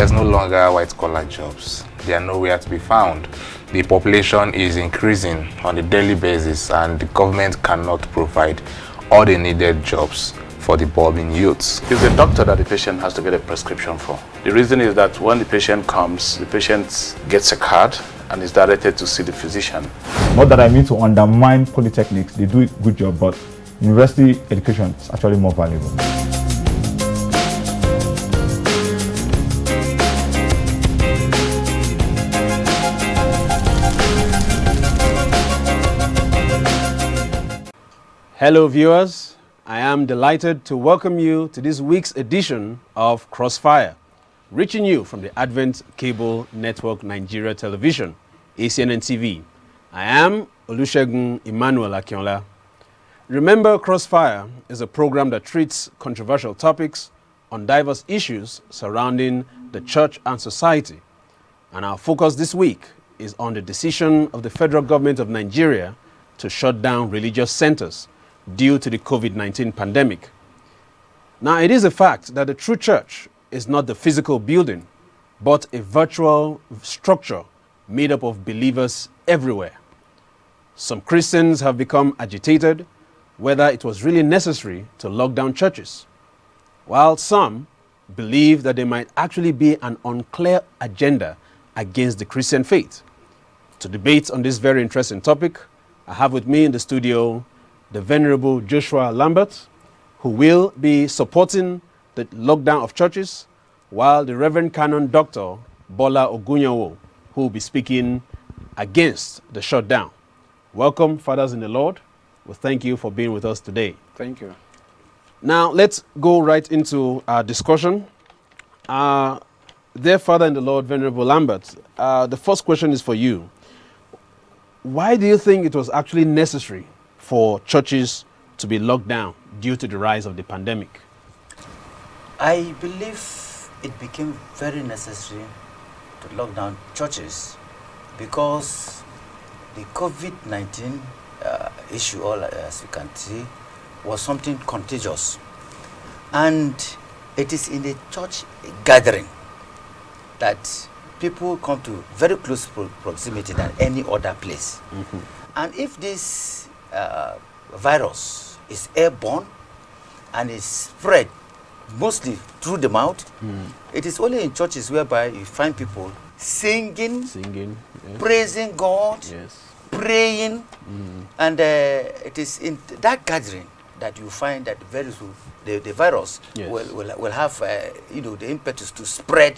There's no longer white-collar jobs. They are nowhere to be found. The population is increasing on a daily basis, and the government cannot provide all the needed jobs for the bulging youths. It's the doctor that the patient has to get a prescription for. The reason is that when the patient comes, the patient gets a card and is directed to see the physician. Not that I mean to undermine polytechnics, they do a good job, but university education is actually more valuable. Hello viewers, I am delighted to welcome you to this week's edition of Crossfire, reaching you from the Advent Cable Network Nigeria Television, ACNNTV. I am Olusegun Emmanuel Akinola. Remember, Crossfire is a program that treats controversial topics on diverse issues surrounding the church and society. And our focus this week is on the decision of the federal government of Nigeria to shut down religious centers due to the COVID-19 pandemic. Now, it is a fact that the true church is not the physical building, but a virtual structure made up of believers everywhere. Some Christians have become agitated whether it was really necessary to lock down churches, while some believe that there might actually be an unclear agenda against the Christian faith. To debate on this very interesting topic, I have with me in the studio the Venerable Joshua Lambert, who will be supporting the lockdown of churches, while the Reverend Canon Dr. Bola Ogunyawo, who will be speaking against the shutdown. Welcome, Fathers in the Lord. We thank you for being with us today. Thank you. Now, let's go right into our discussion. Dear Father in the Lord, Venerable Lambert, the first question is for you. Why do you think it was actually necessary for churches to be locked down due to the rise of the pandemic? I believe it became very necessary to lock down churches because the COVID-19 issue, all as you can see, was something contagious. And it is in the church gathering that people come to very close proximity than any other place. Mm-hmm. And if this virus is airborne and is spread mostly through the mouth, it is only in churches whereby you find people singing, yes, praising God, yes, praying, and it is in that gathering that you find that very soon the virus, yes, will have the impetus to spread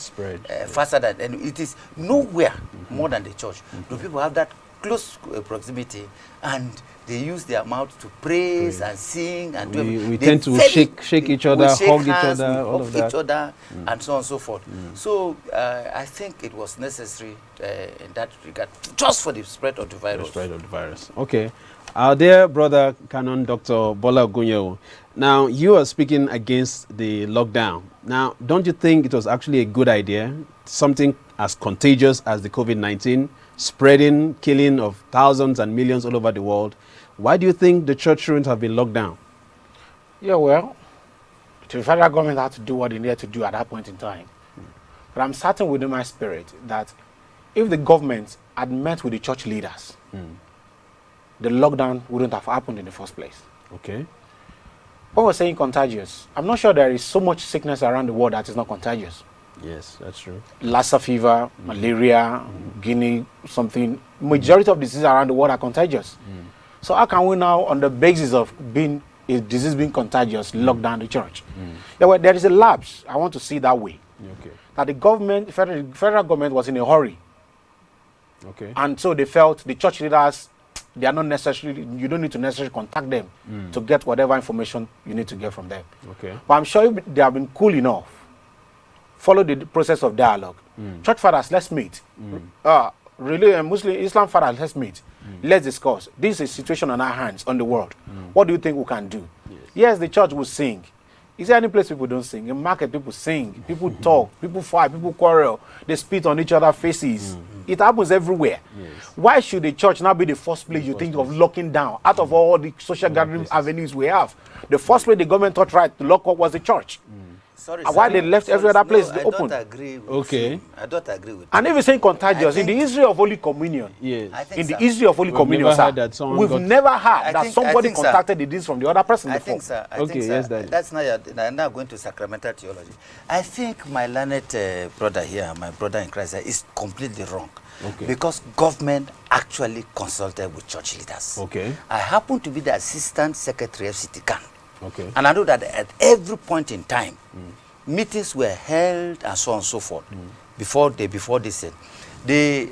faster than, and it is nowhere more than the church. The people have that close proximity, and they use their mouth to praise and sing, and we tend to shake each other, hug each other, all of that, and so on and so forth. So I think it was necessary in that regard, just for the spread of the virus. The spread of the virus. Okay. Our dear brother Canon Dr. Bola Ogunyawo, now you are speaking against the lockdown. Now, don't you think it was actually a good idea, something as contagious as the COVID-19, spreading, killing of thousands and millions all over the world? Why do you think the church shouldn't have been locked down? Yeah, well, the federal government had to do what they needed to do at that point in time. But I'm certain within my spirit that if the government had met with the church leaders, the lockdown wouldn't have happened in the first place. Okay. What we're saying contagious, I'm not sure there is so much sickness around the world that is not contagious. Yes, that's true. Lassa fever, malaria, Guinea, something. Majority of diseases around the world are contagious. So how can we now, on the basis of being a disease being contagious, lock down the church? Yeah, well, there is a lapse. I want to see that way. Okay. That the government, federal government was in a hurry. Okay. And so they felt the church leaders, they are not necessarily, you don't need to necessarily contact them to get whatever information you need to get from them. Okay. But I'm sure if they have been cool enough, follow the process of dialogue. Church fathers, let's meet. Muslim, Islam fathers, let's meet. Let's discuss. This is a situation on our hands, on the world. What do you think we can do? Yes, the church will sing. Is there any place people don't sing? In market, people sing, people talk, people fight, people quarrel, they spit on each other's faces. It happens everywhere. Yes. Why should the church now be the first place you think of locking down out of all the social gathering avenues we have? The first place the government thought right to lock up was the church. Sorry, And why they left every other place I open? don't agree with Okay. him. I don't agree with And him. if you're saying contagious, in the think- history of Holy Communion, Yes. I think in the so. history of Holy We've Communion, never sir, heard that someone we've got- never heard I that think- somebody I think so. contacted the disease from the other person I before. think, sir. I Okay, think, sir, yes, Daddy. that's not. I'm now going to sacramental theology. I think my learned brother here, my brother in Christ, here, is completely wrong. Okay. Because government actually consulted with church leaders. Okay. I happen to be the assistant secretary of Citican. Okay. And I know that at every point in time, meetings were held and so on and so forth before they said they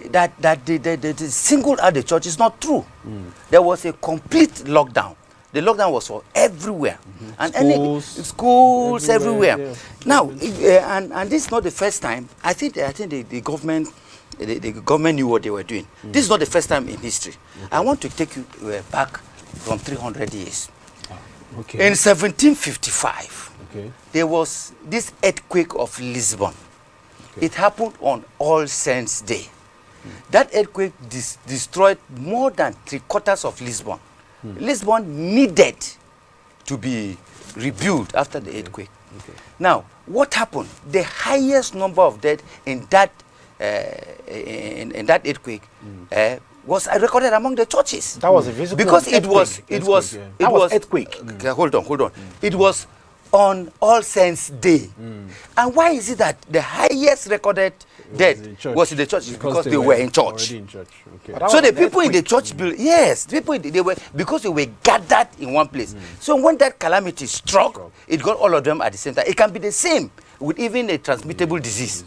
singled out the church is not true. There was a complete lockdown. The lockdown was for everywhere, and schools everywhere. yeah. Now, and this is not the first time. I think the government. The government knew what they were doing. This is not the first time in history. I want to take you back from 300 years. Okay. In 1755, Okay. there was this earthquake of Lisbon. Okay. It happened on All Saints' Day. That earthquake destroyed more than 3/4 of Lisbon. Lisbon needed to be rebuilt after the earthquake. Okay. Now, what happened? The highest number of dead in that earthquake was recorded among the churches. That was a physical Because it was earthquake. That was earthquake. Okay, hold on. It was on All Saints' Day. And why is it that the highest recorded death was in the church? Because they were in church. Already in church. Okay. But that So was the an people in the earthquake. church building, yes, the people they were, because they were gathered in one place. So when that calamity struck, it got all of them at the same time. It can be the same with even a transmittable disease,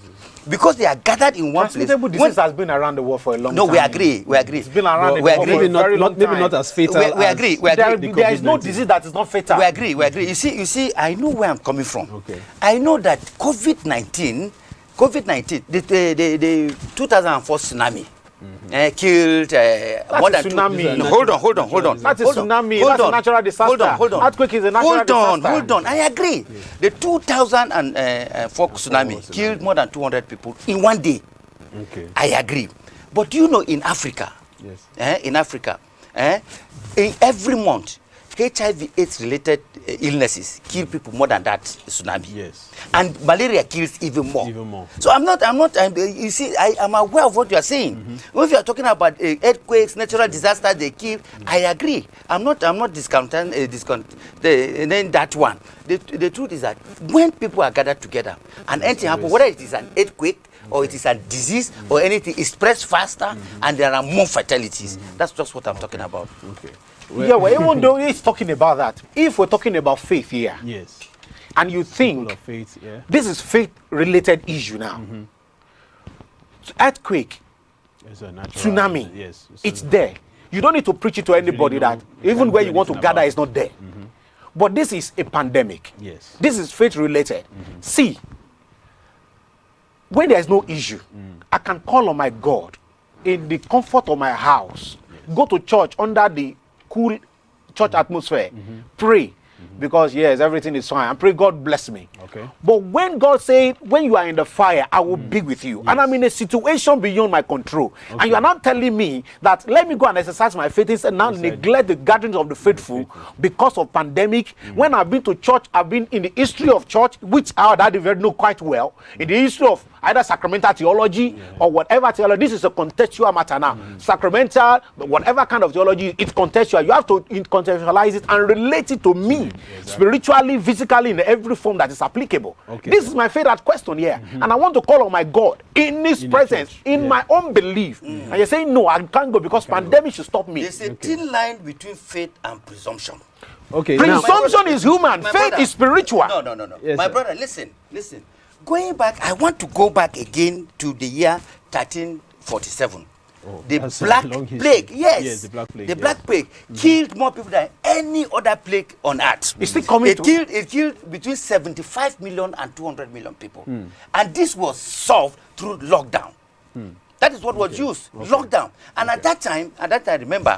because they are gathered in one place. Transmittable disease has been around the world for a long No, time. we agree. It's been around the We world agree. for a Maybe very long not, maybe time. not as fatal. We as agree. There is no COVID-19. disease that is not fatal. We agree. You see, I know where I'm coming from. Okay. I know that COVID-19, the 2004 tsunami killed more a than tsunami. No, hold on. That's a Hold on, tsunami. hold That's a on, natural disaster. Hold on. Earthquake is a natural disaster. Hold on. I agree. The 2004 tsunami killed more than 200 people in one day. Okay. I agree. But do you know in Africa, Yes. in Africa, in every month, HIV/AIDS related illnesses kill people more than that tsunami. Yes. And malaria kills even more. Even more. So you see, I am aware of what you are saying. If you are talking about earthquakes, natural disasters, they kill, I agree. I'm not discounting that one. The truth is that when people are gathered together and anything happens, whether it is an earthquake or it is a disease or anything, it spreads faster and there are more fatalities. That's just what I'm talking about. Okay. Yeah, well, even though he's talking about that, if we're talking about faith here, Yes. and you Full think of faith. Yeah. this is faith-related issue now, earthquake, It's a natural. tsunami, Yes. it's there. You don't need to preach it to anybody that even where you want to gather is not there. But this is a pandemic. Yes. This is faith-related. See, when there is no issue, I can call on my God in the comfort of my house, go to church under the cool church atmosphere, pray, because yes, everything is fine, and pray God bless me. Okay. But when God said, when you are in the fire, I will be with you, and I'm in a situation beyond my control, and you are not telling me that let me go and exercise my faith and now neglect the gatherings of the faithful because of pandemic. When I've been to church, I've been in the history of church, which our daddy very know quite well, in the history of either sacramental theology or whatever theology. This is a contextual matter now. Sacramental, whatever kind of theology, it's contextual. You have to contextualize it and relate it to me, spiritually, physically, in every form that is applicable. Okay. This is my favorite question here, and I want to call on my God in His presence, church. in my own belief. And you're saying no, I can't go because pandemic should stop me. There's a thin line between faith and presumption. Okay. Now, Presumption is human, My faith brother- is spiritual. No. Yes, My sir. brother, listen. Going back, I want to go back again to the year 1347. The that's a Black long history. Plague, yes. Yes, the Black Plague, The yes. Black Plague killed more people than any other plague on earth. It's still coming to- It killed between 75 million and 200 million people. And this was solved through lockdown. That is what was used, lockdown. And at that time, remember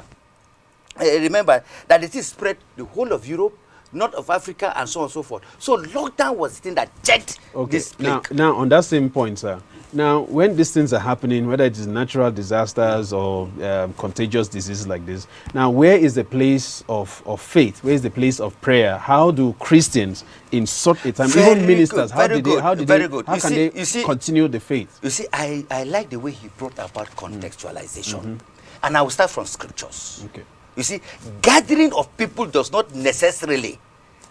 that it is spread the whole of Europe, north of Africa, and so on and so forth. So lockdown was the thing that checked this plague. Now, on that same point, sir, now when these things are happening, whether it is natural disasters or contagious diseases like this, now where is the place of faith? Where is the place of prayer? How do Christians in such a time, even ministers, how can they continue the faith? You see, I like the way he brought about contextualization. And I will start from scriptures. Okay. You see, gathering of people does not necessarily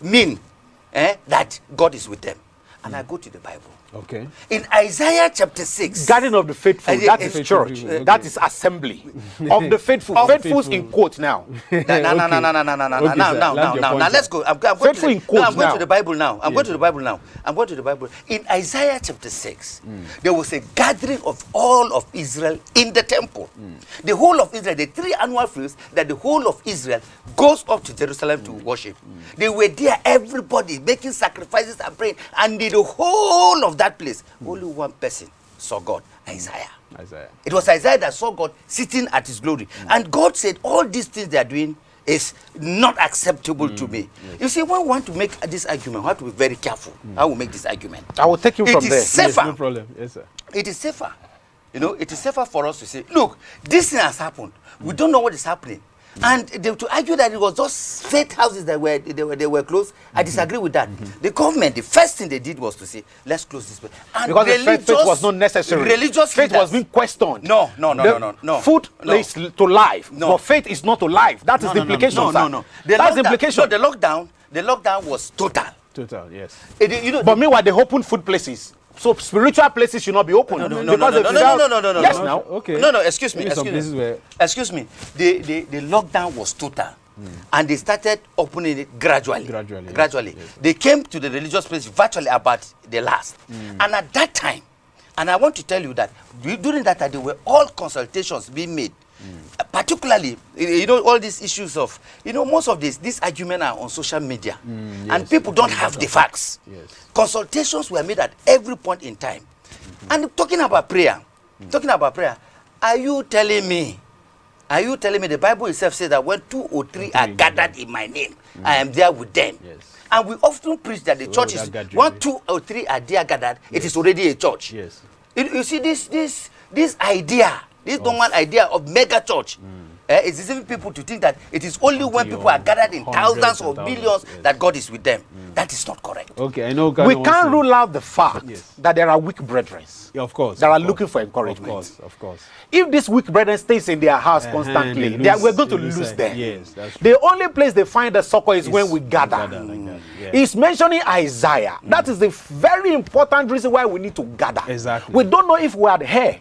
mean that God is with them. And I go to the Bible. Okay. In Isaiah chapter 6. Gathering of the faithful, that is church. Okay. That is assembly of the faithful. Faithfuls in quote now. No. Now let's go. I'm going to the Bible now. I'm going to the Bible. In Isaiah chapter 6, there was a gathering of all of Israel in the temple. The whole of Israel, the 3 annual feasts that the whole of Israel goes up to Jerusalem to worship. They were there, everybody making sacrifices and praying, and the whole of that place, only one person saw God, Isaiah. It was Isaiah that saw God sitting at his glory. And God said, all these things they are doing is not acceptable to me. Yes. You see, when we want to make this argument, we have to be very careful how we make this argument. I will take you from there. It is safer. Yes, no problem. Yes, sir. It is safer. You know, it is safer for us to say, look, this thing has happened. We don't know what is happening. And to argue that it was just faith houses that were closed, I disagree with that. The government, the first thing they did was to say, let's close this place. And because the faith was not necessary. Religious faith was being questioned. No. Food is to life, but faith is not to life. That is the implication. No. That's the implication. No, the lockdown was total. Total, yes. But meanwhile, they open food places. So spiritual places should not be open. No. Yes, now. Okay. No. Excuse me. The lockdown was total, and they started opening it gradually. Yes. They came to the religious place virtually about the last, and at that time, and I want to tell you that during that time there were all consultations being made. Particularly, you know, all these issues of, you know, most of these arguments are on social media, and people don't have the facts. Yes. Consultations were made at every point in time. And talking about prayer, are you telling me the Bible itself says that when 2 or 3 are gathered in my name, I am there with them? Yes. And we often preach that the church is, when 2 or 3 are there gathered, it is already a church. Yes. You see, this idea, this normal idea of mega church, is deceiving people to think that it is only when people are gathered in thousands or millions that God is with them. That is not correct. Okay, I know. We can't rule out the fact that there are weak brethren. Yeah, of course. That are looking for encouragement. Of course. If this weak brethren stays in their house constantly, we're going to lose them. Yes, that's true. The only place they find the succor is when we gather. Like that. Yeah. He's mentioning Isaiah. That is the very important reason why we need to gather. Exactly. We don't know if we are here,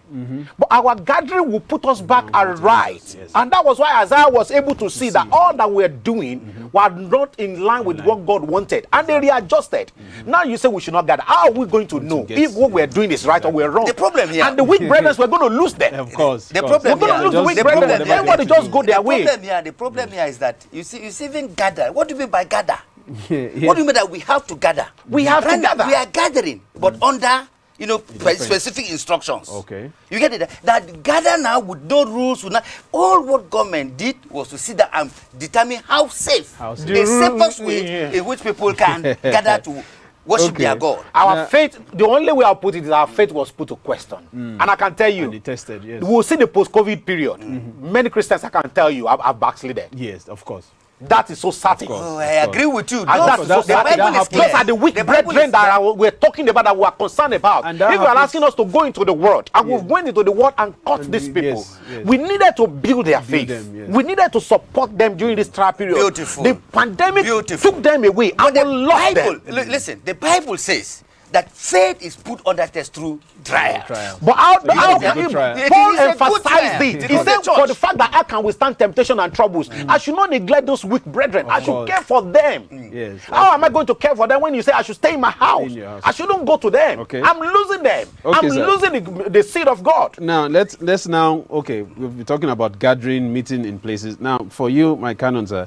but our gathering will put us back right. Yes. And that was why Isaiah was able to see that all that we're doing were not in line with what God wanted. And they readjusted. Now you say we should not gather. How are we going to know if what we're doing is right or we're wrong? The problem here, and the weak brethren, we're going to lose them. Of course. The problem we're going to lose the weak brethren. Everybody just go their way. The problem here is that you see even gather. What do you mean by gather? What do you mean that we have to gather? We have to gather. We are gathering, but under, you know, specific instructions. Okay. You get it? That gather now with no rules. All what government did was to sit down and determine how safe. The safest way in which people can gather to worship their God. Our faith, the only way I'll put it is our faith was put to question. And I can tell you, tested, yes. We'll see the post-COVID period. Many Christians, I can tell you, have backslidden. Yes, of course. That is so certain. Oh, I agree with you. And that's so certain. Those are the weak brethren that we're talking about, that we are concerned about. If you are asking us to go into the world, and we've went into the world and cut these people, we needed to build their faith. We needed to support them during this trial period. Beautiful. The pandemic took them away. But and the Bible, listen, the Bible says that faith is put under test through trial. But how can Paul emphasized it? He said, for the fact that I can withstand temptation and troubles, I should not neglect those weak brethren. I should care for them. Yes. How am I going to care for them when you say I should stay in my house? I shouldn't go to them. Okay. I'm losing them. Okay, I'm losing the seed of God. Now let's okay, we've been talking about gathering, meeting in places. Now for you, my canon, sir,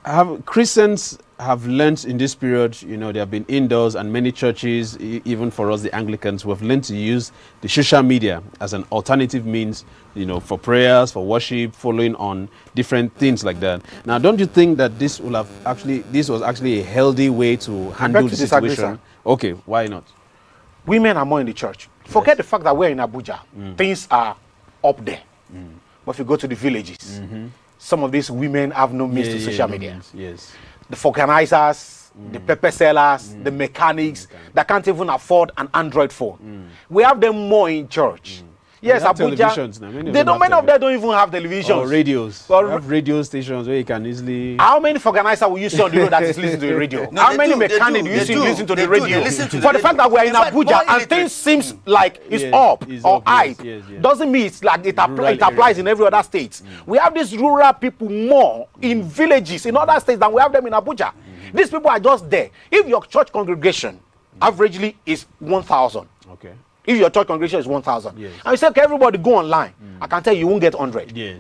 have Christians have learned in this period, you know, there have been indoors, and many churches, even for us, the Anglicans, we have learned to use the social media as an alternative means, you know, for prayers, for worship, following on different things like that. Now, don't you think that this was actually a healthy way to handle the situation? Okay, why not? Women are more in the church. Forget the fact that we're in Abuja. Things are up there. But if you go to the villages, some of these women have no means to social media. Yes. The organizers, the pepper sellers, the mechanics that can't even afford an Android phone. We have them more in church. Yes, Abuja. Many of them don't even have televisions. Or radios. Or have radio stations where you can easily. How many organizers will you see on the road that is listening to the radio? No, how many mechanics do you see listen to the radio? For the fact that we're in Abuja and things seems like it's up or hype, doesn't mean it's like it applies in every other state. We have these rural people more in villages in other states than we have them in Abuja. These people are just there. If your church congregation averagely is 1,000. Okay. If your church congregation is 1,000, and you say, okay, everybody go online, I can tell you, you won't get 100. Yeah.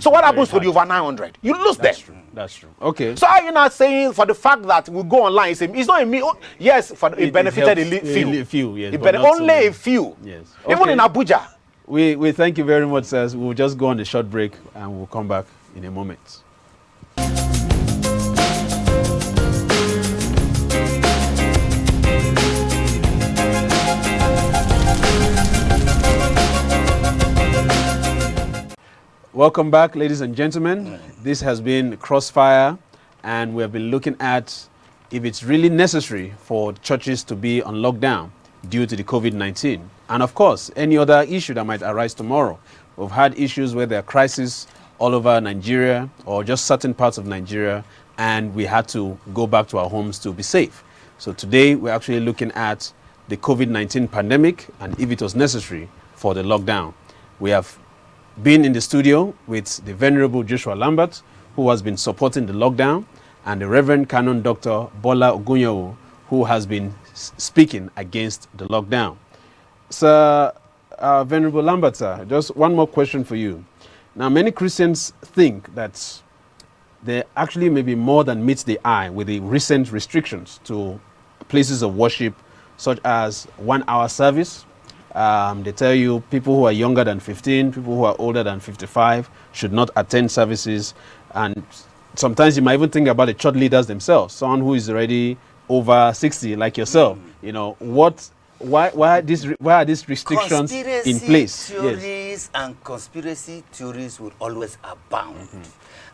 So what happens to the over 900? You lose them. That's true. Okay. So are you not saying for the fact that we go online, it's not a me? Yes, it benefited a few. Yes, it only a few. Yes. Even in Abuja. We thank you very much, sirs. We'll just go on a short break and we'll come back in a moment. Welcome back, ladies and gentlemen. This has been Crossfire, and we have been looking at if it's really necessary for churches to be on lockdown due to the COVID-19. And of course, any other issue that might arise tomorrow. We've had issues where there are crises all over Nigeria or just certain parts of Nigeria, and we had to go back to our homes to be safe. So today, we're actually looking at the COVID-19 pandemic and if it was necessary for the lockdown. We have been in the studio with the Venerable Joshua Lambert, who has been supporting the lockdown, and the Reverend Canon Dr. Bola Ogunyowo, who has been speaking against the lockdown. Sir, Venerable Lambert, sir, just one more question for you. Now, many Christians think that there actually may be more than meets the eye with the recent restrictions to places of worship, such as 1 hour service. They tell you people who are younger than 15, people who are older than 55 should not attend services. And sometimes you might even think about the church leaders themselves, someone who is already over 60 like yourself. You know, why are these restrictions in place? Theories and conspiracy theories will always abound.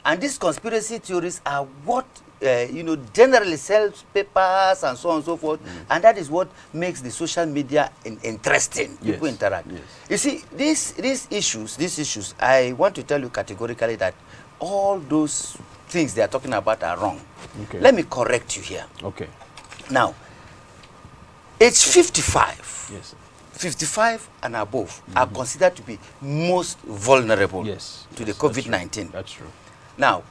And these conspiracy theories are what generally sells papers and so on and so forth, and that is what makes the social media interesting. People interact. You see, these issues, I want to tell you categorically that all those things they are talking about are wrong. Okay. Let me correct you here. Okay. Now, age 55. Yes. 55 and above are considered to be most vulnerable to the COVID-19. That's true. Now,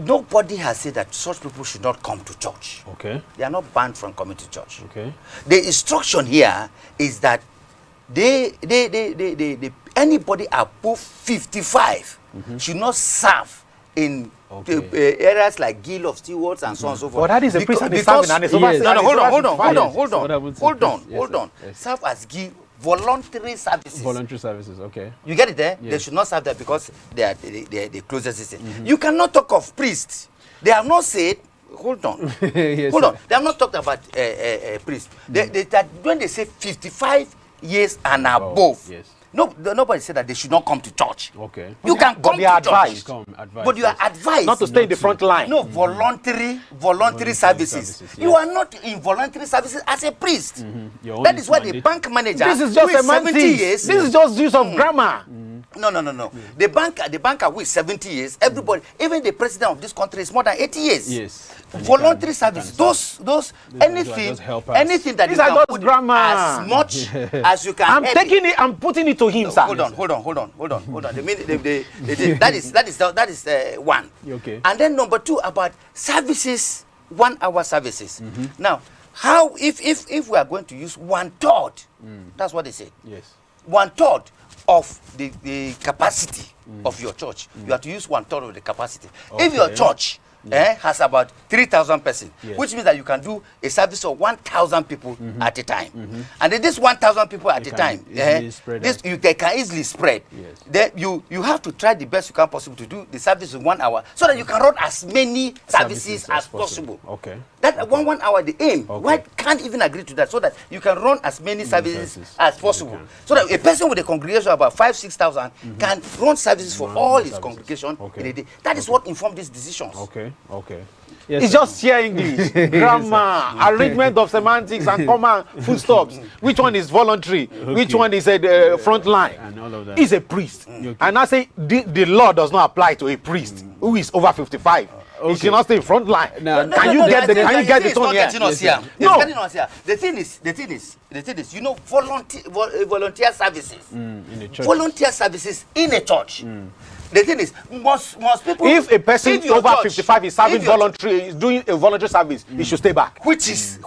nobody has said that such people should not come to church. Okay. They are not banned from coming to church. Okay. The instruction here is that anybody above 55 should not serve in areas like Guild of Stewards and so on and so forth. But that is a priest and serving and it's over. Hold on. Serve as Guild voluntary services. Voluntary services, okay. You get it there? They should not serve there because they are the closest system. You cannot talk of priests. They have not said, hold on. They have not talked about priests. When they say 55 years and above, nobody said that they should not come to church. Okay. You can come to church. But you are advised not to stay in the front line. No, voluntary services. You are not in voluntary services as a priest. That is why the bank manager, this is just who is 70 years. This is just use of grammar. No. The banker who is 70 years, everybody, even the president of this country is more than 80 years. Yes. Voluntary service, those anything that these you are can just put grammar. as much as you can. I'm putting it to him, sir. Hold on. That is one. Okay. And then number two, about services, 1 hour services. Now, how if we are going to use 1/3, that's what they say. Yes. 1/3 of the capacity of your church. You have to use 1/3 of the capacity. Okay. If your church has about 3,000 persons, Yes. which means that you can do a service of 1,000 people at a time. And then this 1,000 people at a time, they can easily spread. Yes. Then you have to try the best you can possible to do the service in 1 hour so that you can run as many services as possible. Okay. That 1 hour, the aim. Okay. Why can't even agree to that so that you can run as many services as possible? So that a person with a congregation of about 5,000-6,000 can run services for all his congregation in a day. That is what informed these decisions. Okay. It's Yes, just sheer English, grammar, arrangement of semantics and comma full stops. Which one is voluntary? Which one is a front line? And all of that. He's a priest. And I say the law does not apply to a priest who is over 55. He should not stay in front line. Can you get the tone here? The thing is, you know, volunteer services. In the church. Volunteer services in a church. The thing is, most people. If a person if your over church- 55 is serving if your- voluntary, is doing a voluntary service, he should stay back. which is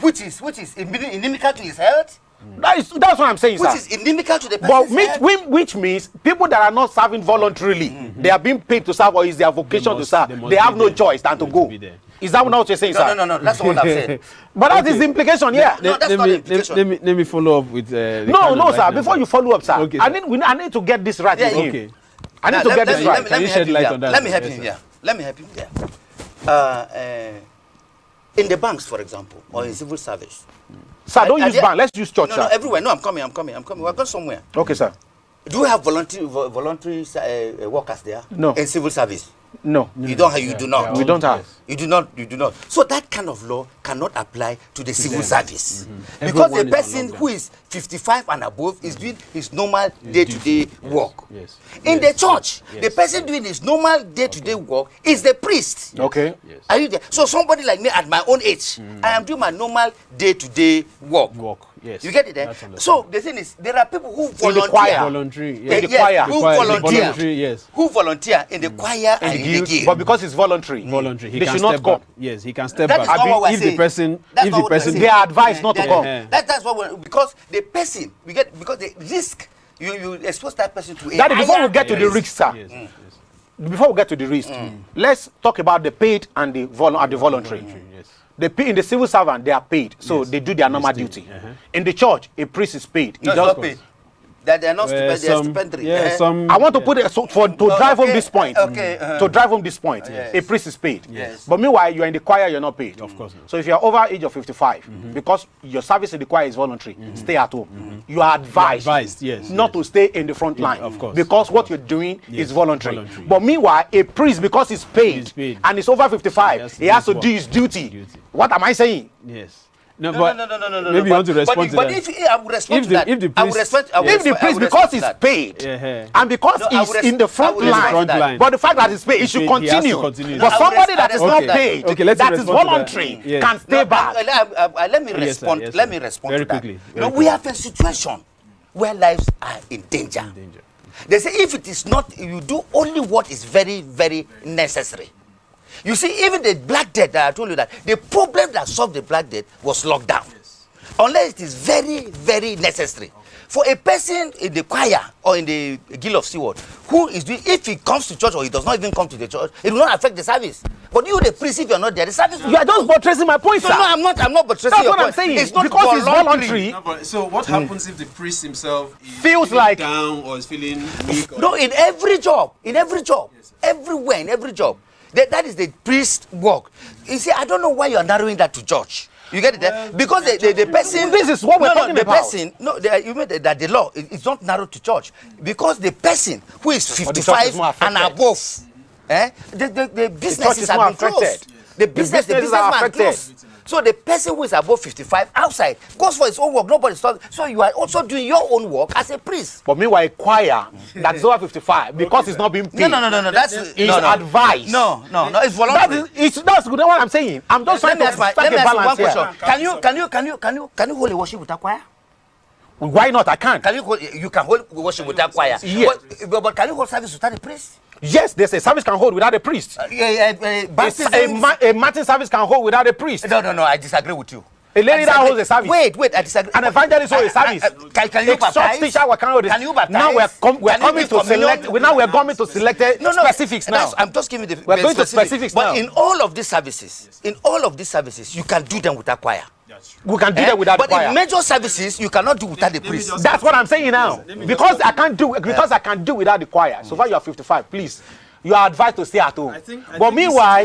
inimical to his health, That's what I'm saying, which sir. is inimical to the But person's health. which means people that are not serving voluntarily, they are being paid to serve, or is their vocation to serve. They have no choice than to go. Is that not what you're saying, sir? No. That's what I'm saying. But that is the implication, yeah. No, that's not the implication. Let me follow up with. No, sir. Before you follow up, sir, Okay, I need to get this right. Yeah, with him. Okay. I need to get this right. Can you shed light on that? Let me help Yes, him sir. here. Let me help him there. In the banks, for example, or in civil service. Sir, don't use bank. Let's use church, No, sir. everywhere. No, I'm coming. We're going somewhere. Okay, sir. Do you have voluntary workers there? No. In civil service? No. You don't. You do not. We don't have. You do not. So that kind of law cannot apply to the civil service. Everyone Because a is on person lockdown. who is 55 and above is doing his normal day-to-day work. Yes. In the church, the person doing his normal day-to-day work is the priest. Okay. Yes. Are you there? So somebody like me at my own age, I am doing my normal day-to-day work. Yes. You get it there? That's understandable. So the thing is, there are people who In the choir. volunteer. Voluntary. In the choir. Who Voluntary, volunteer. yes. Who volunteer in the choir In and the in the guild, guild. but because it's voluntary, Voluntary. He they can should not step come. back. Yes, he can step That back. is not what we're If saying. the person, That's if not the what we're person, saying. They are advised not to come. That's what because the person because the risk you expose that person to a Daddy, before we higher get to the risk, sir, Yes. before we get to the risk, let's talk about the paid and the voluntary. Yes. In the civil servant, they are paid, so they do their normal duty. In the church, a priest is paid. No, He it's does not paid. That they are not stupid, they are stipendary. Yeah, some. I want to put it to drive home this point. Okay, To drive home this point, Yes. a priest is paid. Yes. But meanwhile, you are in the choir, you're not paid. Of course not. So if you are over age of 55, because your service in the choir is voluntary, stay at home. You are advised, Yes. not to stay in the front line. of course, because of what course. you're doing Yes, is voluntary. voluntary. But meanwhile, a priest, because he's paid, He's paid. and he's over 55, Yes, he has to yes, do his duty. duty. What am I saying? Yes. No, No, but no. maybe you want to respond to but that. if I will respond If to the- that. if the I will priest- respond. I will If the respond- I priest, will because respond to he's that. paid, Yeah. and because No, I will he's in the front I will respond to line, that. but the fact that he's paid, he should He has to continue. continue. But No, I will somebody res- that I is respect not that. paid, Okay, let's that is respond to that. voluntary, Yes. can stay back. Let me Yes, respond. sir, yes, Let sir. me respond Very to that. quickly, No, very we quickly. have a situation where lives are in danger. They say if it is not, you do only what is very, very necessary. You see, even the Black Death that I told you that the problem that solved the Black Death was lockdown. Unless it is very, very necessary. For a person in the choir or in the Guild of Steward who is doing, if he comes to church or he does not even come to the church, it will not affect the service. But you, the priest, if you are not there, the service will You are just buttressing my point, sir. No, I'm not buttressing That's your what I'm point. saying. It's not Because it's voluntary. No, but so what happens if the priest himself is Feels feeling like- down or is feeling weak? Or No, in every job, everywhere, in every job, that is the priest work. You see, I don't know why you are narrowing that to church. You get it there? Because the person. This is what we're talking the about. person. No, you mean that the law is not narrowed to church because the person who is But the church is 55 more and affected. above, the businesses is have more been closed. affected. The businesses are businessman affected. closed. So the person who is above 55 outside goes for his own work. Nobody stops. So you are also doing your own work as a priest. But meanwhile, a choir that is over 55, because it's not being paid, No. That's is advised. No. It's voluntary. That's good. What I'm saying. I'm just trying to Let strike me a ask you one balance here. question. Can you hold a worship with a choir? Why not? I can't. You can hold worship with that choir. Yes. But can you hold service without a priest? Yes, there's a service can hold without a priest. Baptism. A Martin service can hold without a priest. No, I disagree with you. A lady that holds a service. Wait, I disagree. An evangelist holds a service. Can you A church baptize? teacher will carry this. Can you baptize? Now we're Can you coming give to communion? select. Now we're coming to selected specifics now. I'm just giving the We're going to specifics specifics but now. in all of these services, you can do them with a choir. We can do that without the But choir. in major services, you cannot do without the priest. That's what I'm saying now. Because I can't do without the choir. So far you are 55, please. You are advised to stay at home. I think meanwhile,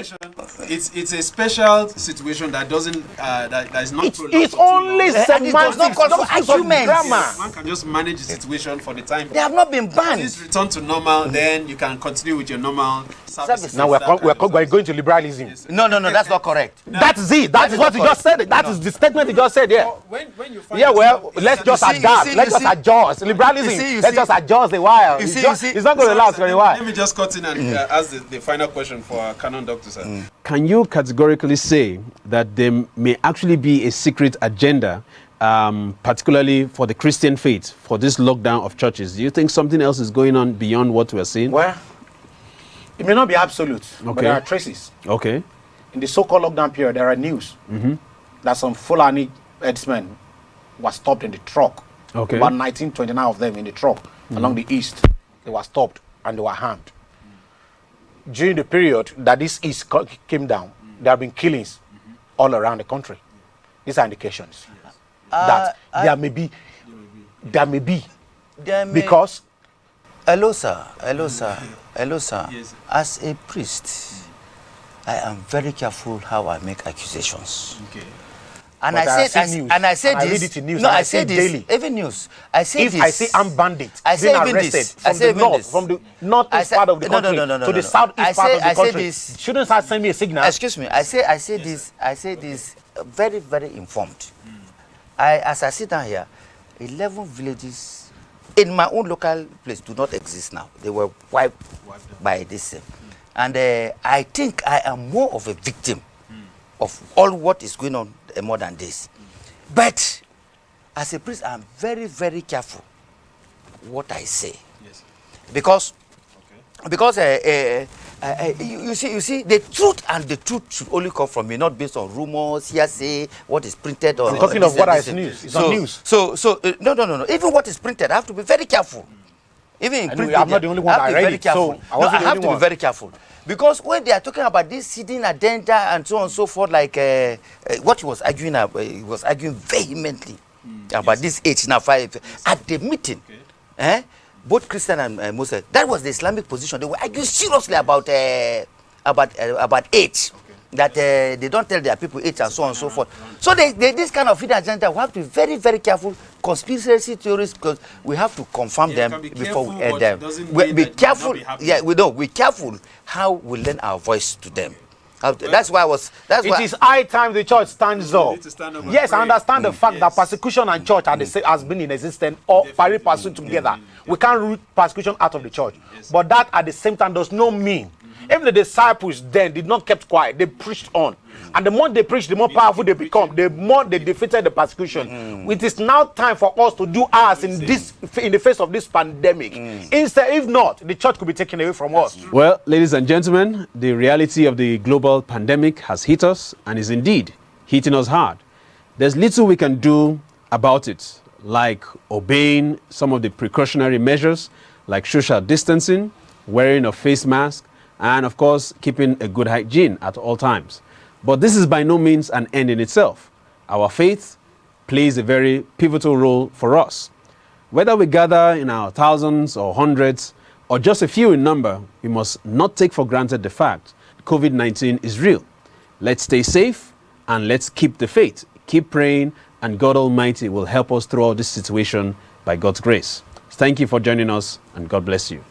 it's a special situation that doesn't that is not prolonged it's for too long. only And it does not semantics, call for not piece of arguments. grammar. One can just manage the situation for the time. They have not been banned. Please return to normal, then you can continue with your normal services. Now we're going to liberalism. No, that's not correct. That's it. That is what you just said. That is the statement you just said. Yeah. When you find Yeah, well, yourself- let's just You see- adapt. you see- Let's you just see- adjust. Liberalism. Let's just adjust a while. You It's see- just- you see- it's not going to last very while. Let me just cut in and ask the final question for our canon doctor, sir. Can you categorically say that there may actually be a secret agenda, particularly for the Christian faith, for this lockdown of churches? Do you think something else is going on beyond what we're seeing? Well, it may not be absolute, but Okay. there are traces. Okay. In the so-called lockdown period, there are news that some Fulani herdsmen were stopped in the truck. Okay. About 1929 of them in the truck along the east. They were stopped and they were harmed. During the period that this east came down, there have been killings all around the country. These are indications that there may be, There may- because Hello, sir. Yes. As a priest, I am very careful how I make accusations. Okay. And But I I see said, news, and I said and I this. read it in news, No, and I I see said it this. daily. Even news. I say if this. I say armed bandits I say being even arrested this. from I say the even north, this. from the northeast say- part of the no, country no, to the southeast part of the I say country, this. shouldn't that send me a signal? Excuse me. I say this very, very informed. As I sit down here, 11 villages in my own local place do not exist now. They were wiped by this. And I think I am more of a victim of all what is going on more than this. But as a priest, I'm very, very careful what I say. Yes. Because you see, the truth should only come from me, not based on rumors, hearsay, what is printed or. I'm talking of what is news. It's on news. No. Even what is printed, I have to be very careful. Even in Anyway, print I'm media, not the only one I have to that be read very it, careful. so I wasn't I the have only to one. be very careful. Because when they are talking about this hidden agenda and so on and so forth, like what he was arguing vehemently about this age now, 5 at the meeting. Both Christian and Muslim, that was the Islamic position. They were arguing seriously about age. That they don't tell their people age and so on and so forth. So this kind of hidden agenda, we have to be very, very careful. Conspiracy theories, because we have to confirm Yeah, them can be before we careful, air them. but it doesn't We mean be that you careful. will not be happy. Yeah, we know. We're careful how we lend our voice to them. That's why I was. That's It why. is high time the church stands up. need to stand up and Yes, I pray. understand the fact that Yes. persecution and church are the same, has been in existence or pari passu together. We can't root persecution out of the church. But that at the same time does not mean. Even the disciples then did not kept quiet. They preached on. And the more they preach, the more powerful they become. The more they defeated the persecution. It is now time for us to do ours in the face of this pandemic. Instead, if not, the church could be taken away from us. Well, ladies and gentlemen, the reality of the global pandemic has hit us and is indeed hitting us hard. There's little we can do about it, like obeying some of the precautionary measures, like social distancing, wearing a face mask, and of course, keeping a good hygiene at all times. But this is by no means an end in itself. Our faith plays a very pivotal role for us. Whether we gather in our thousands or hundreds, or just a few in number, we must not take for granted the fact COVID-19 is real. Let's stay safe and let's keep the faith. Keep praying, and God Almighty will help us throughout this situation by God's grace. Thank you for joining us, and God bless you.